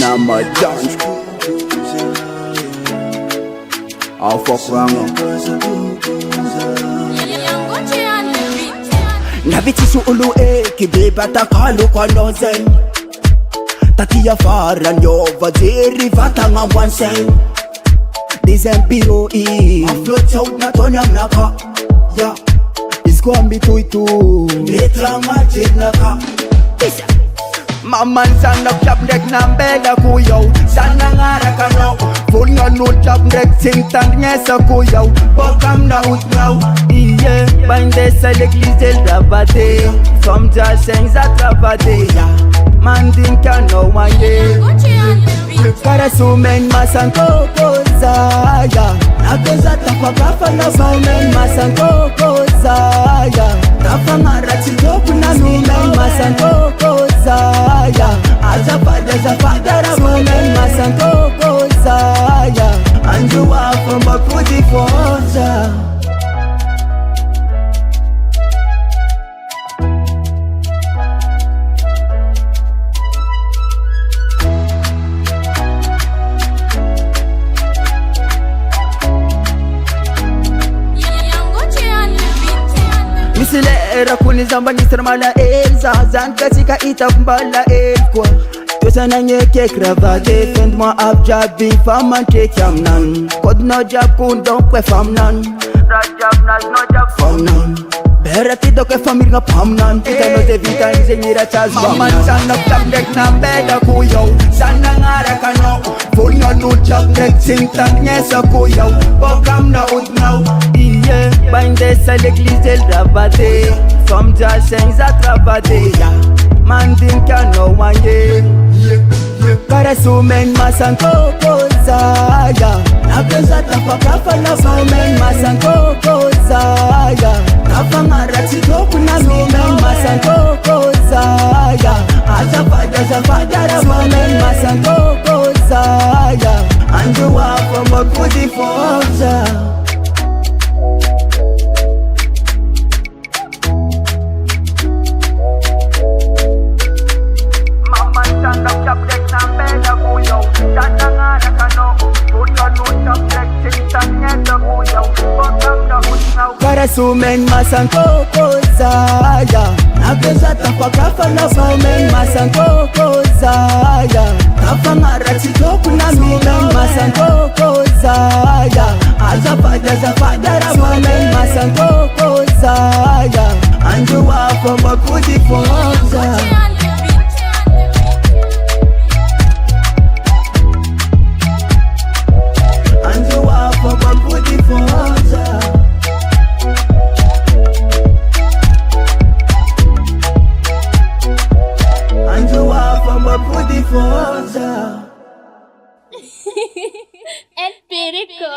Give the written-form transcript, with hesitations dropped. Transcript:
Now my dance. I'll fuck around. Nabiti su ulu kibeba takalu kwa nozen. Tatia fara nyova zeri vata nga wansen. Dizempiro afloat out na tonya mnaka. Yeah, it's gonna be tuitu Metra majid naka. Maman sana klap nek na mbela kuyaw. Sana ngara ka now. Full nga no klap nek singtan ngesa kuyaw. Bokam na utnaw. Iye, bande sa l'église el rabate. From jaseng za travade. Mandin ka no wanye. Para sumen masantoko zaya. Nakoza tapakafa na sumen masantoko zaya. Tafa marati toku na sumen masantoko zaya. Azapada zapadara sumen masantoko zaya. Anjuwa from Bakuti Fonza. Misile kuni zamba nisramala elza zanka sika itambala elkwa tosa na nyeke cravate fend moi abjabi faman ke kamnan kod no jab kun donc kwe famnan rajab nas no jab famnan berati do ke famir nga pamnan ita no de vita ingegnera chas maman sana klap nek na beda kuyo sana ngara kano full no jab nek singtan ngesa kuyo bokam na utnaw. Iye, bande sa l'église el rabate. From jaseng za travade. Mandin ka no wanye. Para sumen masantoko zaya. Nakoza tapakafa na sumen masantoko zaya. Tafa marati toku na sumen masantoko zaya. Azapada zapadara sumen masantoko zaya. Anjuwa from Bakuti Fonza. Para sumen masantoko zaya. Nakoza tapakafa na sumen masantoko zaya. Tafa marati toku na sumen masantoko zaya. Azapada zapadara sumen masantoko zaya. Anjuwa from Bakuti Fonza. El Perico.